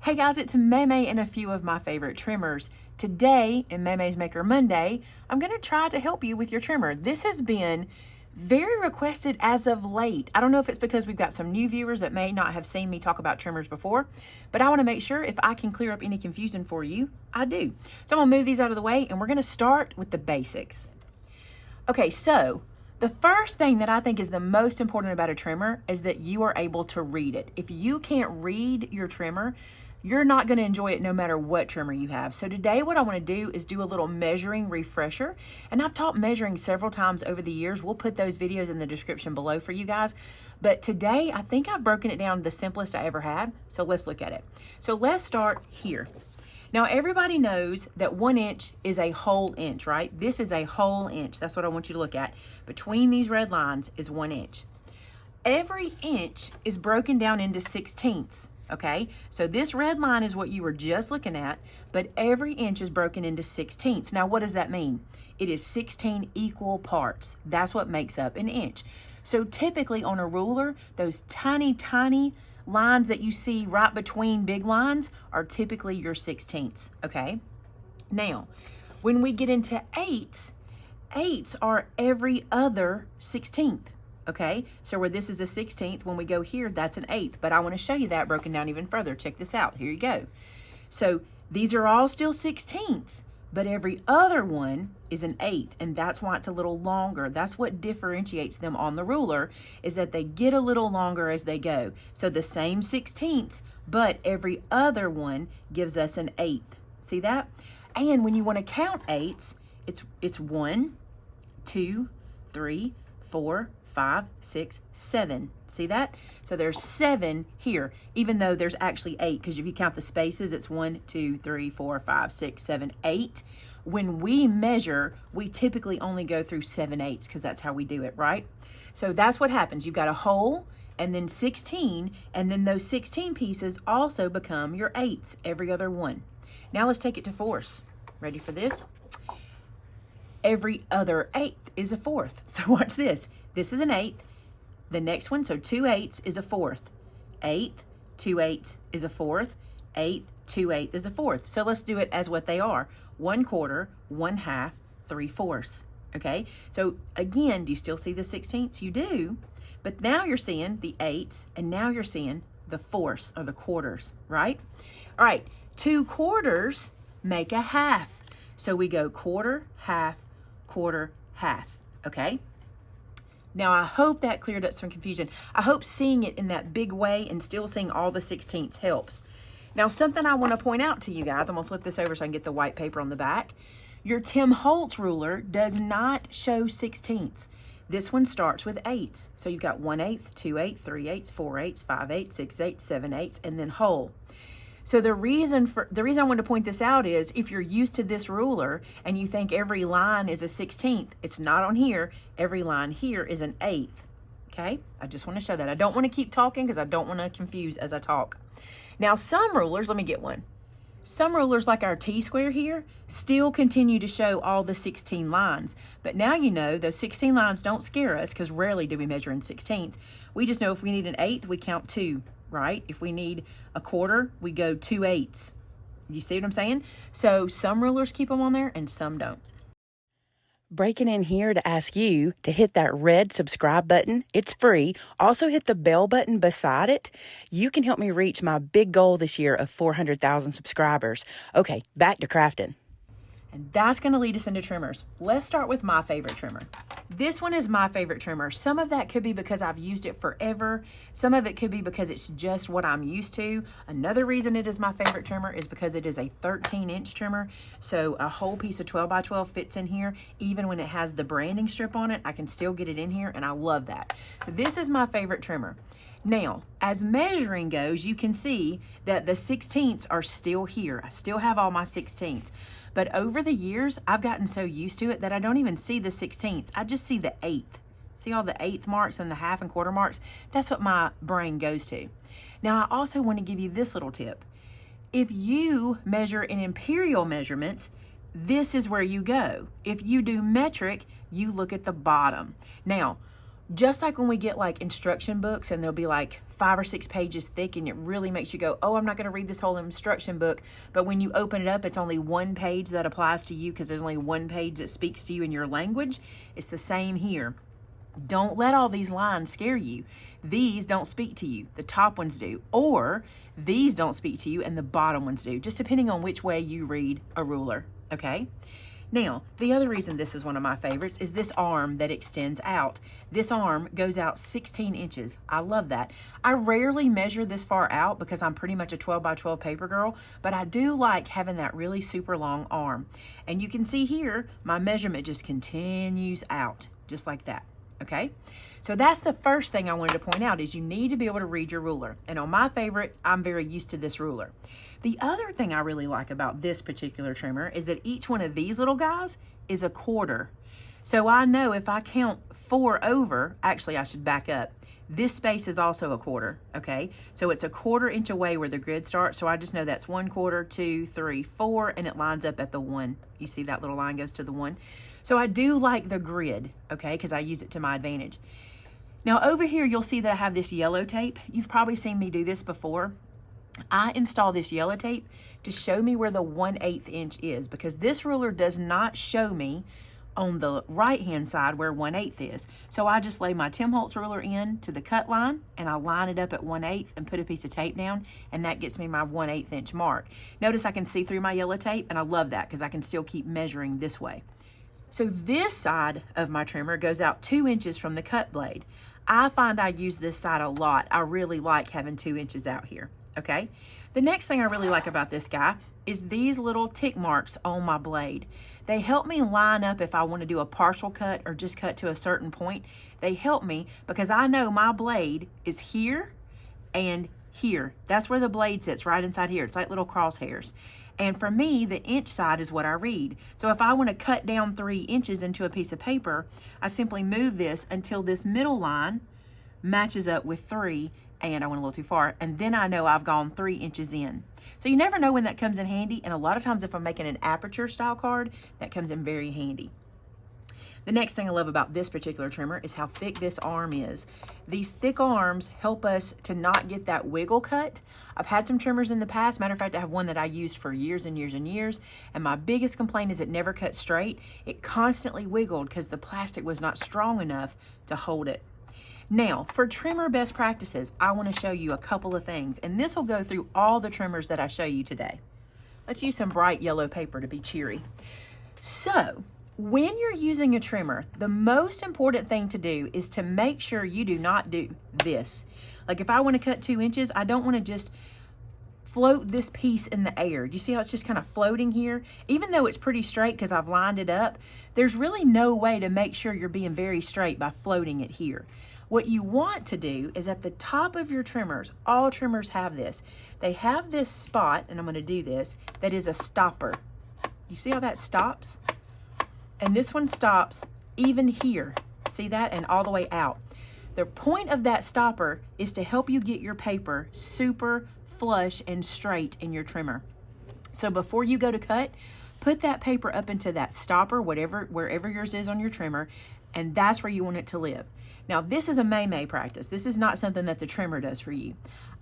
Hey guys, it's Maymay and a few of my favorite trimmers. Today in Maymay's Maker Monday, I'm going to try to help you with your trimmer. This has been very requested as of late. I don't know if it's because we've got some new viewers that may not have seen me talk about trimmers before, but I want to make sure if I can clear up any confusion for you, I do. So I'm going to move these out of the way and we're going to start with the basics. Okay, so the first thing that I think is the most important about a trimmer is that you are able to read it. If you can't read your trimmer, you're not going to enjoy it no matter what trimmer you have. So today what I want to do is do a little measuring refresher. And I've taught measuring several times over the years. We'll put those videos in the description below for you guys. But today I think I've broken it down to the simplest I ever had. So let's look at it. So let's start here. Now everybody knows that 1 inch is a whole inch, right? This is a whole inch. That's what I want you to look at. Between these red lines is 1 inch. Every inch is broken down into 1/16. Okay, so this red line is what you were just looking at, but every inch is broken into 1/16. Now, what does that mean? It is 16 equal parts. That's what makes up an inch. So typically on a ruler, those tiny, tiny lines that you see right between big lines are typically your 1/16, okay? Now, when we get into eighths, eighths are every other 16th. Okay, so where this is a 16th, when we go here, that's an eighth. But I want to show you that broken down even further. Check this out. Here you go. So these are all still 16ths, but every other one is an eighth, and that's why it's a little longer. That's what differentiates them on the ruler, is that they get a little longer as they go. So the same 16ths, but every other one gives us an eighth. See that? And when you want to count eighths, it's 1, 2, 3, 4, 5, 6, 7. See that? So there's 7 here, even though there's actually 8, because if you count the spaces, it's 1, 2, 3, 4, 5, 6, 7, 8. When we measure, we typically only go through 7/8 because that's how we do it, right? So that's what happens. You've got a whole and then 16, and then those 16 pieces also become your eighths, every other one. Now let's take it to fourths. Ready for this? Every other eighth is a fourth. So watch this. This is an eighth. The next one, so 2/8 is a fourth. Eighth, 2/8 is a fourth. Eighth, 2/8 is a fourth. So let's do it as what they are. 1/4, 1/2, 3/4. Okay, so again, do you still see the 16ths? You do, but now you're seeing the eighths, and now you're seeing the fourths or the quarters, right? All right, 2/4 make a half. So we go quarter, half, okay? Now, I hope that cleared up some confusion. I hope seeing it in that big way and still seeing all the 16ths helps. Now, something I want to point out to you guys, I'm going to flip this over so I can get the white paper on the back. Your Tim Holtz ruler does not show 16ths. This one starts with eighths. So you've got 1/8, 2/8, 3/8, 4/8, 5/8, 6/8, 7/8, and then whole. So the reason I want to point this out is if you're used to this ruler and you think every line is a 16th, it's not on here. Every line here is an eighth. Okay, I just want to show that. I don't want to keep talking because I don't want to confuse as I talk. Now some rulers, let me get one. Some rulers like our T-square here still continue to show all the 16 lines. But now you know those 16 lines don't scare us because rarely do we measure in 16ths. We just know if we need an eighth, we count 2. Right? If we need a quarter, we go 2/8. You see what I'm saying? So some rulers keep them on there and some don't. Breaking in here to ask you to hit that red subscribe button. It's free. Also hit the bell button beside it. You can help me reach my big goal this year of 400,000 subscribers. Okay, back to crafting. And that's going to lead us into trimmers. Let's start with my favorite trimmer. This one is my favorite trimmer. Some of that could be because I've used it forever. Some of it could be because it's just what I'm used to. Another reason it is my favorite trimmer is because it is a 13-inch trimmer. So a whole piece of 12 by 12 fits in here. Even when it has the branding strip on it, I can still get it in here, and I love that. So this is my favorite trimmer. Now, as measuring goes, you can see that the 16ths are still here. I still have all my 16ths. But over the years, I've gotten so used to it that I don't even see the 16ths. I just see the eighth. See all the eighth marks and the half and quarter marks? That's what my brain goes to. Now, I also want to give you this little tip. If you measure in imperial measurements, this is where you go. If you do metric, you look at the bottom. Now, Just like when we get like instruction books and they'll be like 5 or 6 pages thick and it really makes you go, oh, I'm not going to read this whole instruction book. But when you open it up, it's only one page that applies to you because there's only one page that speaks to you in your language. It's the same here. Don't let all these lines scare you. These don't speak to you. The top ones do. Or these don't speak to you and the bottom ones do, just depending on which way you read a ruler, okay? Now, the other reason this is one of my favorites is this arm that extends out. This arm goes out 16 inches. I love that. I rarely measure this far out because I'm pretty much a 12 by 12 paper girl, but I do like having that really super long arm. And you can see here, my measurement just continues out, just like that. Okay, so that's the first thing I wanted to point out is you need to be able to read your ruler. And on my favorite, I'm very used to this ruler. The other thing I really like about this particular trimmer is that each one of these little guys is a quarter. So I know if I count 4 over, actually I should back up. This space is also a quarter, okay? So it's a 1/4 inch away where the grid starts. So I just know that's 1/4, 2, 3, 4, and it lines up at the 1. You see that little line goes to the 1. So I do like the grid, okay, because I use it to my advantage. Now over here, you'll see that I have this yellow tape. You've probably seen me do this before. I install this yellow tape to show me where the 1/8 inch is because this ruler does not show me on the right-hand side where 1/8 is. So I just lay my Tim Holtz ruler in to the cut line and I line it up at 1/8 and put a piece of tape down, and that gets me my 1/8 inch mark. Notice I can see through my yellow tape, and I love that because I can still keep measuring this way. So this side of my trimmer goes out 2 inches from the cut blade. I find I use this side a lot. I really like having 2 inches out here, okay? The next thing I really like about this guy is these little tick marks on my blade. They help me line up if I want to do a partial cut or just cut to a certain point. They help me because I know my blade is here and here. That's where the blade sits, right inside here. It's like little crosshairs. And for me, the inch side is what I read. So if I want to cut down 3 inches into a piece of paper, I simply move this until this middle line matches up with 3, and I went a little too far, and then I know I've gone 3 inches in. So you never know when that comes in handy, and a lot of times if I'm making an aperture style card, that comes in very handy. The next thing I love about this particular trimmer is how thick this arm is. These thick arms help us to not get that wiggle cut. I've had some trimmers in the past. Matter of fact, I have one that I used for years and years and years, and my biggest complaint is it never cut straight. It constantly wiggled because the plastic was not strong enough to hold it. Now, for trimmer best practices, I want to show you a couple of things, and this will go through all the trimmers that I show you today. Let's use some bright yellow paper to be cheery. So, when you're using a trimmer, the most important thing to do is to make sure you do not do this. Like if I want to cut 2 inches, I don't want to just float this piece in the air. You see how it's just kind of floating here? Even though it's pretty straight because I've lined it up, there's really no way to make sure you're being very straight by floating it here. What you want to do is at the top of your trimmers, all trimmers have this. They have this spot, and I'm going to do this, that is a stopper. You see how that stops? And this one stops even here. See that? And all the way out. The point of that stopper is to help you get your paper super flush and straight in your trimmer. So before you go to cut, put that paper up into that stopper, wherever yours is on your trimmer, and that's where you want it to live. Now, this is a Maymay practice. This is not something that the trimmer does for you.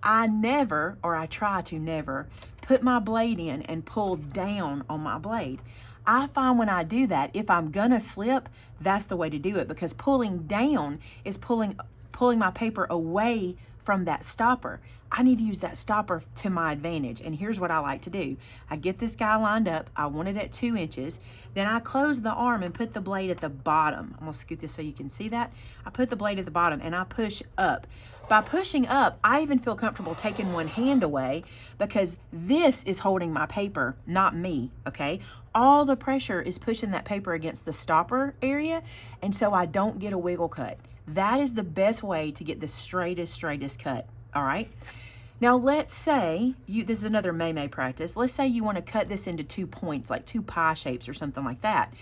I never, or I try to never, put my blade in and pull down on my blade. I find when I do that, if I'm gonna slip, that's the way to do it, because pulling down is pulling my paper away from that stopper. I need to use that stopper to my advantage, and here's what I like to do. I get this guy lined up. I want it at 2 inches. Then I close the arm and put the blade at the bottom. I'm gonna scoot this so you can see that. I put the blade at the bottom and I push up. By pushing up, I even feel comfortable taking one hand away because this is holding my paper, not me, okay? All the pressure is pushing that paper against the stopper area, and so I don't get a wiggle cut. That is the best way to get the straightest cut, all right? Now let's say, this is another Maymay practice. Let's say you want to cut this into 2 points, like 2 pie shapes or something like that.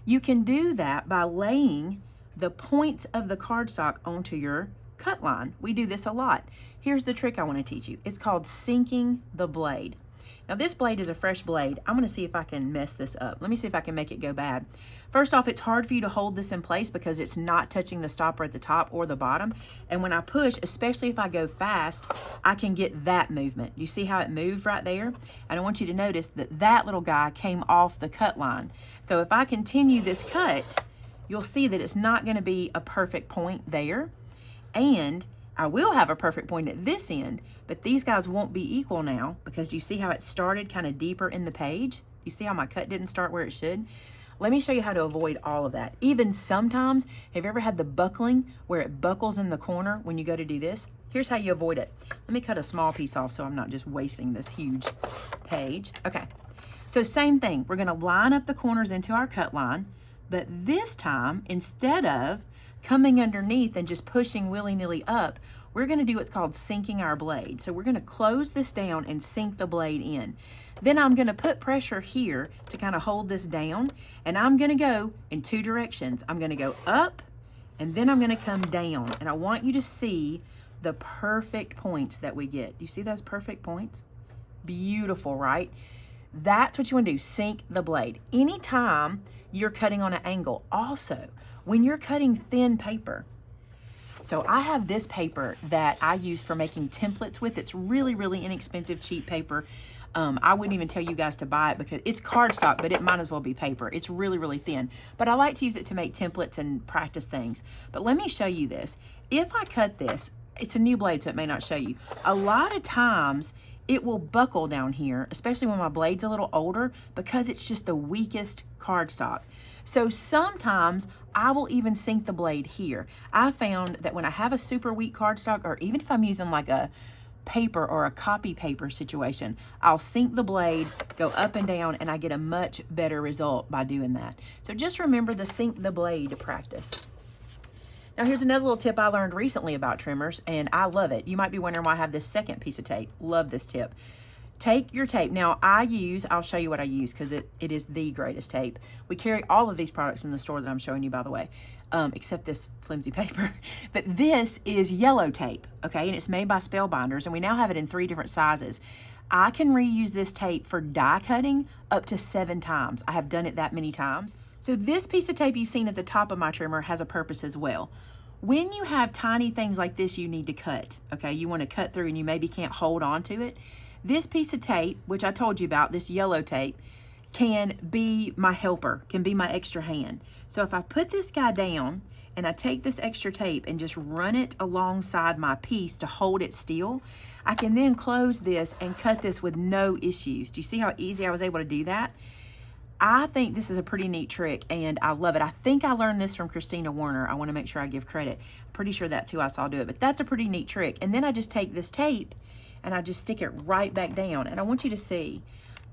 You can do that by laying the points of the cardstock onto your cut line. We do this a lot. Here's the trick I want to teach you. It's called sinking the blade. Now this blade is a fresh blade. I'm gonna see if I can mess this up. Let me see if I can make it go bad. First off, it's hard for you to hold this in place because it's not touching the stopper at the top or the bottom. And when I push, especially if I go fast, I can get that movement. You see how it moved right there? And I want you to notice that that little guy came off the cut line. So if I continue this cut, you'll see that it's not gonna be a perfect point there. And I will have a perfect point at this end, but these guys won't be equal now because you see how it started kind of deeper in the page? You see how my cut didn't start where it should? Let me show you how to avoid all of that. Even sometimes, have you ever had the buckling where it buckles in the corner when you go to do this? Here's how you avoid it. Let me cut a small piece off so I'm not just wasting this huge page. Okay, so same thing. We're gonna line up the corners into our cut line, but this time, instead of coming underneath and just pushing willy-nilly up, we're gonna do what's called sinking our blade. So we're gonna close this down and sink the blade in. Then I'm gonna put pressure here to kind of hold this down, and I'm gonna go in two directions. I'm gonna go up, and then I'm gonna come down. And I want you to see the perfect points that we get. You see those perfect points? Beautiful, right? That's what you wanna do, sink the blade. Anytime you're cutting on an angle, also, when you're cutting thin paper, so I have this paper that I use for making templates with. It's really, really inexpensive, cheap paper. I wouldn't even tell you guys to buy it because it's cardstock, but it might as well be paper. It's really, really thin. But I like to use it to make templates and practice things. But let me show you this. If I cut this, it's a new blade, so it may not show you. A lot of times, it will buckle down here, especially when my blade's a little older, because it's just the weakest cardstock. So sometimes I will even sink the blade here. I found that when I have a super weak cardstock, or even if I'm using like a paper or a copy paper situation, I'll sink the blade, go up and down, and I get a much better result by doing that. So just remember the sink the blade practice. Now here's another little tip I learned recently about trimmers, and I love it. You might be wondering why I have this second piece of tape. Love this tip. Take your tape. Now I'll show you what I use because it is the greatest tape. We carry all of these products in the store that I'm showing you, by the way, except this flimsy paper. But this is yellow tape, okay? And it's made by Spellbinders, and we now have it in 3 different sizes. I can reuse this tape for die cutting up to 7 times. I have done it that many times. So this piece of tape you've seen at the top of my trimmer has a purpose as well. When you have tiny things like this you need to cut, okay? You want to cut through and you maybe can't hold on to it. This piece of tape, which I told you about, this yellow tape, can be my helper, can be my extra hand. So if I put this guy down and I take this extra tape and just run it alongside my piece to hold it still, I can then close this and cut this with no issues. Do you see how easy I was able to do that? I think this is a pretty neat trick and I love it. I think I learned this from Christina Warner. I want to make sure I give credit. I'm pretty sure that's who I saw do it, but that's a pretty neat trick. And then I just take this tape and I just stick it right back down. And I want you to see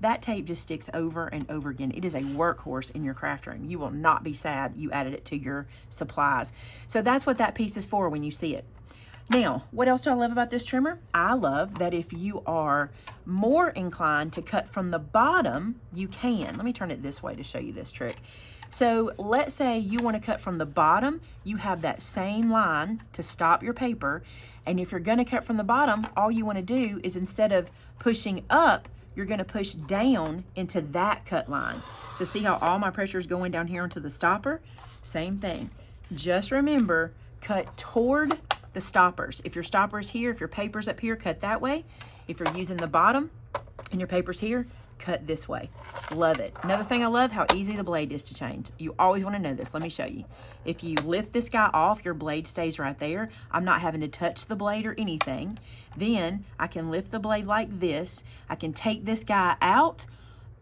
that tape just sticks over and over again. It is a workhorse in your craft room. You will not be sad you added it to your supplies. So that's what that piece is for when you see it. Now, what else do I love about this trimmer? I love that if you are more inclined to cut from the bottom, you can. Let me turn it this way to show you this trick. So let's say you want to cut from the bottom, you have that same line to stop your paper. And if you're going to cut from the bottom, all you want to do is instead of pushing up, you're going to push down into that cut line. So see how all my pressure is going down here into the stopper? Same thing. Just remember, cut toward the stoppers. If your stopper is here, if your paper's up here, cut that way. If you're using the bottom and your paper's here, cut this way. Love it. Another thing I love, how easy the blade is to change. You always want to know this. Let me show you. If you lift this guy off, your blade stays right there. I'm not having to touch the blade or anything. Then I can lift the blade like this. I can take this guy out.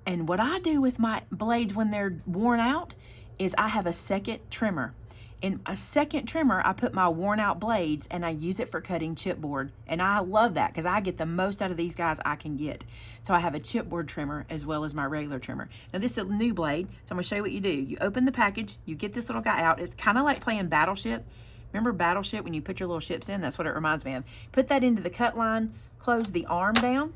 And what I do with my blades when they're worn out is I have a second trimmer. In a second trimmer, I put my worn out blades and I use it for cutting chipboard. And I love that because I get the most out of these guys I can get. So I have a chipboard trimmer as well as my regular trimmer. Now this is a new blade, so I'm gonna show you what you do. You open the package, you get this little guy out. It's kind of like playing Battleship. Remember Battleship when you put your little ships in? That's what it reminds me of. Put that into the cut line, close the arm down,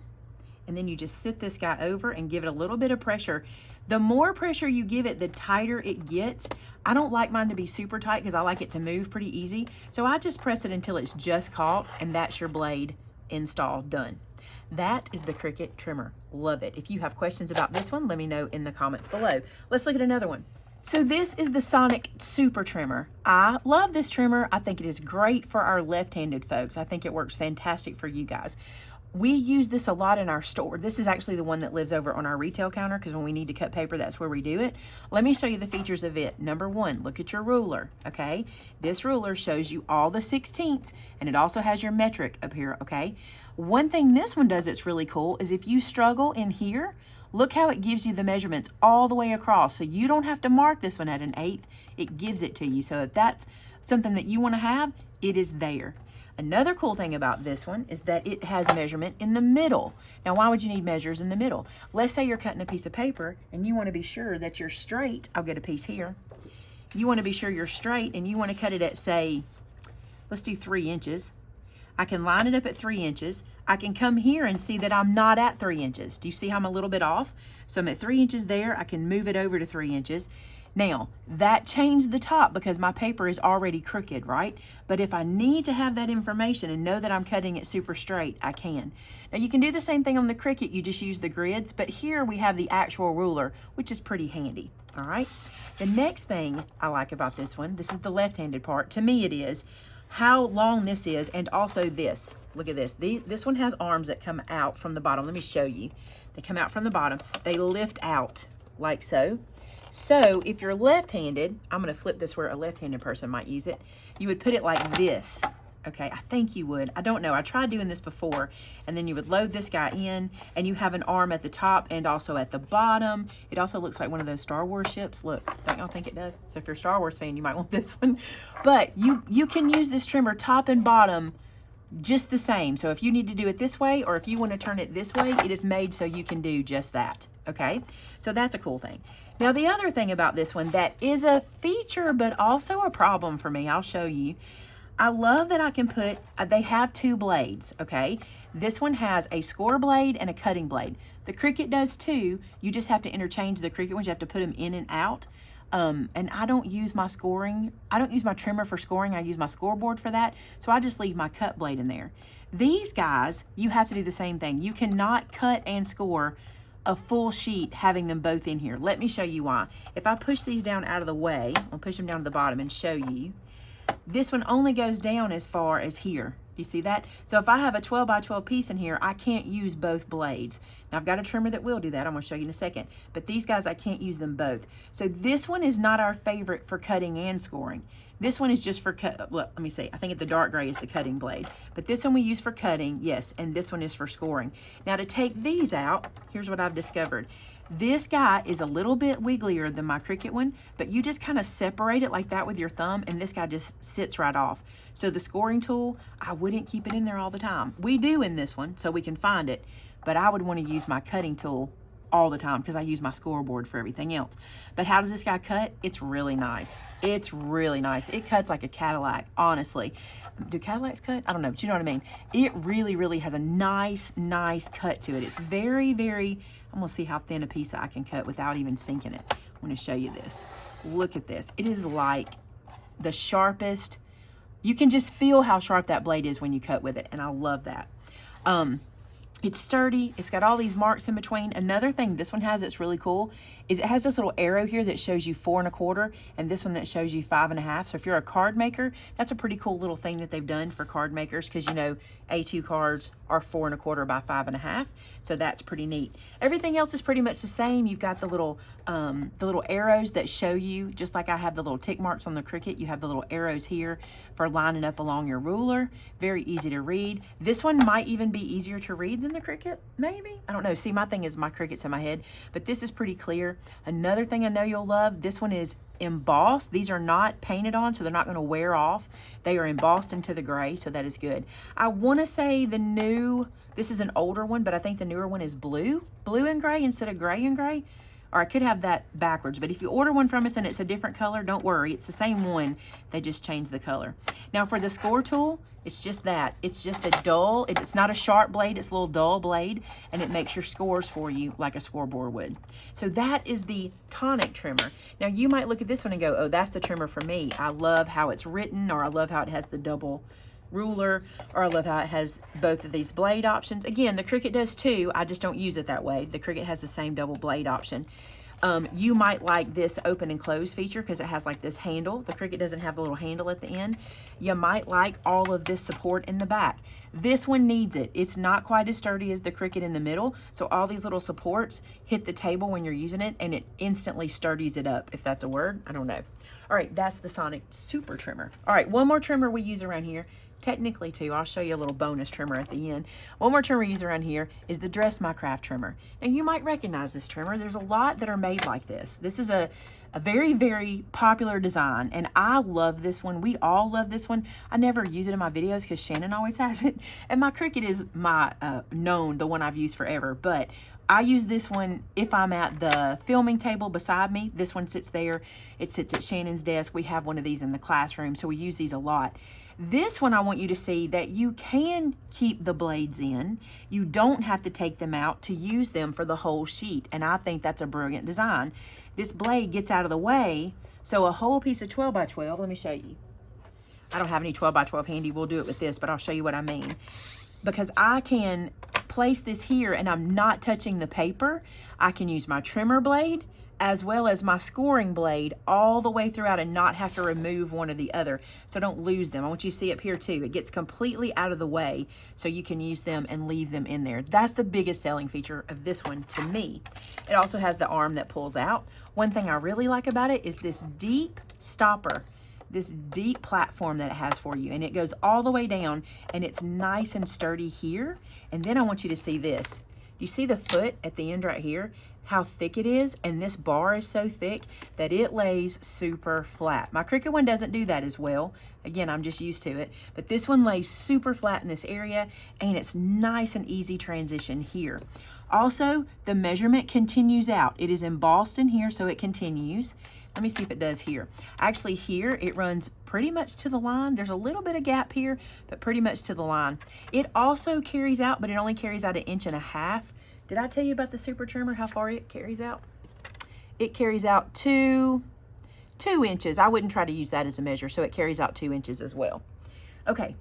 and then you just sit this guy over and give it a little bit of pressure. The more pressure you give it, the tighter it gets. I don't like mine to be super tight because I like it to move pretty easy. So I just press it until it's just caught, and that's your blade install done. That is the Cricut trimmer. Love it. If you have questions about this one, let me know in the comments below. Let's look at another one. So this is the Sonic Super Trimmer. I love this trimmer. I think it is great for our left-handed folks. I think it works fantastic for you guys. We use this a lot in our store. This is actually the one that lives over on our retail counter because when we need to cut paper, that's where we do it. Let me show you the features of it. Number one, look at your ruler, okay? This ruler shows you all the 16ths, and it also has your metric up here, okay? One thing this one does that's really cool is if you struggle in here, look how it gives you the measurements all the way across. So you don't have to mark this one at an 1/8. It gives it to you. So if that's something that you want to have, it is there. Another cool thing about this one is that it has measurement in the middle. Now, why would you need measures in the middle? Let's say you're cutting a piece of paper and you want to be sure that you're straight. I'll get a piece here. You want to be sure you're straight and you want to cut it at, say, let's do 3 inches. I can line it up at 3 inches. I can come here and see that I'm not at 3 inches. Do you see how I'm a little bit off? So I'm at 3 inches there. I can move it over to 3 inches. Now, that changed the top because my paper is already crooked, right? But if I need to have that information and know that I'm cutting it super straight, I can. Now, you can do the same thing on the Cricut. You just use the grids, but here we have the actual ruler, which is pretty handy, all right? The next thing I like about this one, this is the left-handed part. To me, it is how long this is, and also this. Look at this. This one has arms that come out from the bottom. Let me show you. They come out from the bottom. They lift out like so. So if you're left-handed, I'm going to flip this where a left-handed person might use it. You would put it like this. Okay, I think you would. I don't know. I tried doing this before, and then you would load this guy in, and you have an arm at the top and also at the bottom. It also looks like one of those Star Wars ships. Look, don't y'all think it does? So if you're a Star Wars fan, you might want this one. But you can use this trimmer top and bottom just the same. So if you need to do it this way, or if you want to turn it this way, it is made so you can do just that. Okay, so that's a cool thing. Now, the other thing about this one that is a feature, but also a problem for me, I'll show you. I love that I can put, they have 2 blades, okay? This one has a score blade and a cutting blade. The Cricut does too. You just have to interchange the Cricut ones. You have to put them in and out. And I don't use my trimmer for scoring. I use my scoreboard for that. So I just leave my cut blade in there. These guys, you have to do the same thing. You cannot cut and score a full sheet having them both in here. Let me show you why. If I push these down out of the way, I'll push them down to the bottom and show you. This one only goes down as far as here. Do you see that? So if I have a 12 by 12 piece in here, I can't use both blades. Now I've got a trimmer that will do that. I'm going to show you in a second. But these guys, I can't use them both. So this one is not our favorite for cutting and scoring. This one is just for cut. Look, let me see. I think the dark gray is the cutting blade. But this one we use for cutting, yes, and this one is for scoring. Now to take these out, here's what I've discovered. This guy is a little bit wigglier than my Cricut one, but you just kind of separate it like that with your thumb, and this guy just sits right off. So the scoring tool, I wouldn't keep it in there all the time. We do in this one, so we can find it, but I would want to use my cutting tool all the time because I use my scoreboard for everything else. But how does this guy cut? It's really nice. It's really nice. It cuts like a Cadillac, honestly. Do Cadillacs cut? I don't know, but you know what I mean. It really, really has a nice cut to it. It's very, very, I'm gonna see how thin a piece I can cut without even sinking it. I'm gonna show you this. Look at this. It is like the sharpest. You can just feel how sharp that blade is when you cut with it, and I love that. It's sturdy. It's got all these marks in between. Another thing this one has that's really cool is it has this little arrow here that shows you 4 1/4, and this one that shows you 5 1/2. So if you're a card maker, that's a pretty cool little thing that they've done for card makers, because you know A2 cards are 4 1/4 by 5 1/2. So that's pretty neat. Everything else is pretty much the same. You've got the little arrows that show you, just like I have the little tick marks on the Cricut, you have the little arrows here for lining up along your ruler. Very easy to read. This one might even be easier to read than the Cricut, maybe. I don't know. See, my thing is my Cricut's in my head, but this is pretty clear. Another thing I know you'll love, this one is embossed. These are not painted on, so they're not going to wear off. They are embossed into the gray, so that is good. I want to say this is an older one, but I think the newer one is blue and gray instead of gray and gray. Or I could have that backwards, but if you order one from us and it's a different color, don't worry. It's the same one. They just changed the color. Now for the score tool, it's just that. It's just a dull, it's not a sharp blade, it's a little dull blade, and it makes your scores for you like a scoreboard would. So that is the tonic trimmer. Now you might look at this one and go, oh, that's the trimmer for me. I love how it's written, or I love how it has the double ruler, or I love how it has both of these blade options. Again, the Cricut does too. I just don't use it that way. The Cricut has the same double blade option. You might like this open and close feature because it has like this handle. The Cricut doesn't have a little handle at the end. You might like all of this support in the back. This one needs it. It's not quite as sturdy as the Cricut in the middle, so all these little supports hit the table when you're using it, and it instantly sturdies it up, if that's a word. I don't know. All right, that's the Sonic Super Trimmer. All right, one more trimmer we use around here. Technically two. I'll show you a little bonus trimmer at the end. One more trimmer we use around here is the Dress My Craft trimmer. Now you might recognize this trimmer. There's a lot that are made like this. This is a very, very popular design, and I love this one. We all love this one. I never use it in my videos because Shannon always has it, and my Cricut is my the one I've used forever, but I use this one if I'm at the filming table beside me. This one sits there. It sits at Shannon's desk. We have one of these in the classroom, so we use these a lot. This one, I want you to see that you can keep the blades in. You don't have to take them out to use them for the whole sheet, and I think that's a brilliant design. This blade gets out of the way, so a whole piece of 12 by 12, let me show you. I don't have any 12 by 12 handy. We'll do it with this, but I'll show you what I mean. Because I can place this here and I'm not touching the paper. I can use my trimmer blade as well as my scoring blade all the way throughout and not have to remove one or the other, so don't lose them. I want you to see up here too, it gets completely out of the way so you can use them and leave them in there. That's the biggest selling feature of this one to me. It also has the arm that pulls out. One thing I really like about it is this deep stopper, this deep platform that it has for you, and it goes all the way down and it's nice and sturdy here. And then I want you to see this. You see the foot at the end right here? How thick it is, and this bar is so thick that it lays super flat. My Cricut one doesn't do that as well. Again, I'm just used to it, but this one lays super flat in this area, and it's nice and easy transition here. Also, the measurement continues out. It is embossed in here, so it continues. Let me see if it does here. Actually, here it runs pretty much to the line. There's a little bit of gap here, but pretty much to the line. It also carries out, but it only carries out 1.5 inches. Did I tell you about the Super Trimmer, how far it carries out? It carries out 2 inches. I wouldn't try to use that as a measure, so it carries out 2 inches as well. Okay,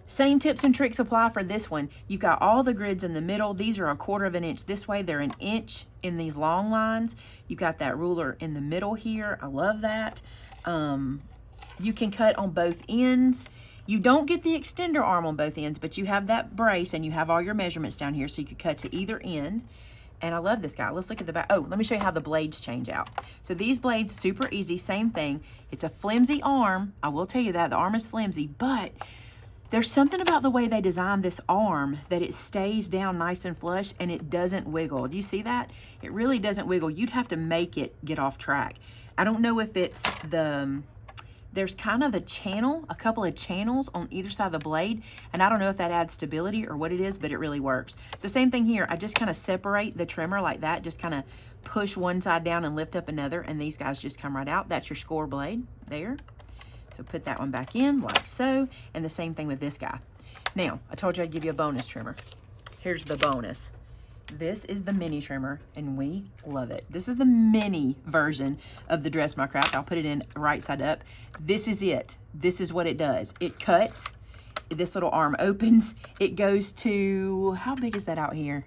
same tips and tricks apply for this one. You've got all the grids in the middle. These are 1/4 inch this way. They're 1 inch in these long lines. You've got that ruler in the middle here. I love that. You can cut on both ends. You don't get the extender arm on both ends, but you have that brace and you have all your measurements down here, so you could cut to either end. And I love this guy. Let's look at the back. Oh, let me show you how the blades change out. So these blades, super easy, same thing. It's a flimsy arm. I will tell you that, the arm is flimsy, but there's something about the way they designed this arm that it stays down nice and flush and it doesn't wiggle. Do you see that? It really doesn't wiggle. You'd have to make it get off track. I don't know if it's there's kind of a couple of channels on either side of the blade, and I don't know if that adds stability or what it is, but it really works. So same thing here. I just kind of separate the trimmer like that, just kind of push one side down and lift up another, and these guys just come right out. That's your score blade there. So put that one back in like so, and the same thing with this guy. Now, I told you I'd give you a bonus trimmer. Here's the bonus. This is the mini trimmer, and we love it. This is the mini version of the Dress My Craft. I'll put it in right side up. This is it. This is what it does. It cuts. This little arm opens. It goes to, how big is that out here?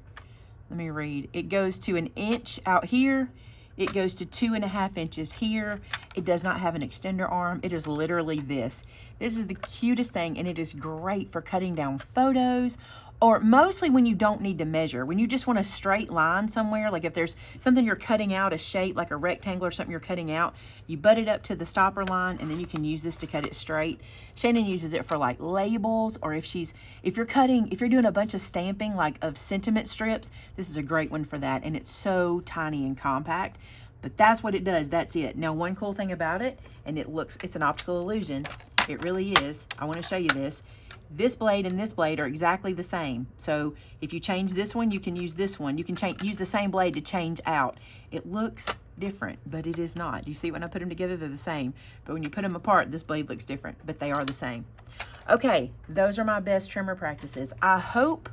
Let me read. It goes to 1 inch out here. It goes to 2.5 inches here. It does not have an extender arm. It is literally this. This is the cutest thing, and it is great for cutting down photos, or mostly when you don't need to measure. When you just want a straight line somewhere, like if there's something you're cutting out, a shape like a rectangle or something you're cutting out, you butt it up to the stopper line, and then you can use this to cut it straight. Shannon uses it for like labels, or if you're doing a bunch of stamping like of sentiment strips, this is a great one for that, and it's so tiny and compact. But that's what it does. That's it. Now, one cool thing about it, and it's an optical illusion. It really is. I want to show you this. This blade and this blade are exactly the same. So if you change this one, you can use this one. You can use the same blade to change out. It looks different, but it is not. You see, when I put them together, they're the same. But when you put them apart, this blade looks different, but they are the same. Okay, those are my best trimmer practices. I hope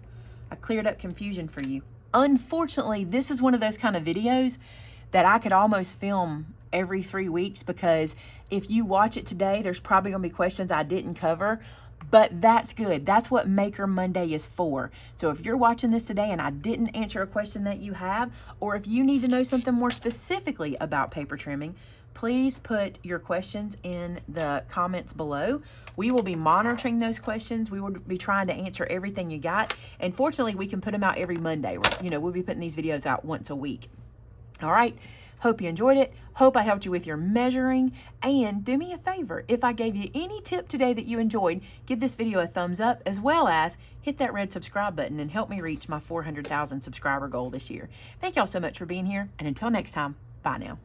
I cleared up confusion for you. Unfortunately, this is one of those kind of videos that I could almost film every 3 weeks, because if you watch it today, there's probably gonna be questions I didn't cover. but that's good. That's what Maker Monday is for. So if you're watching this today and I didn't answer a question that you have, or if you need to know something more specifically about paper trimming, please put your questions in the comments below. We will be monitoring those questions. We will be trying to answer everything you got. And fortunately, we can put them out every Monday. We'll be putting these videos out once a week. All right. Hope you enjoyed it. Hope I helped you with your measuring. And do me a favor, if I gave you any tip today that you enjoyed, give this video a thumbs up, as well as hit that red subscribe button and help me reach my 400,000 subscriber goal this year. Thank y'all so much for being here. And until next time, bye now.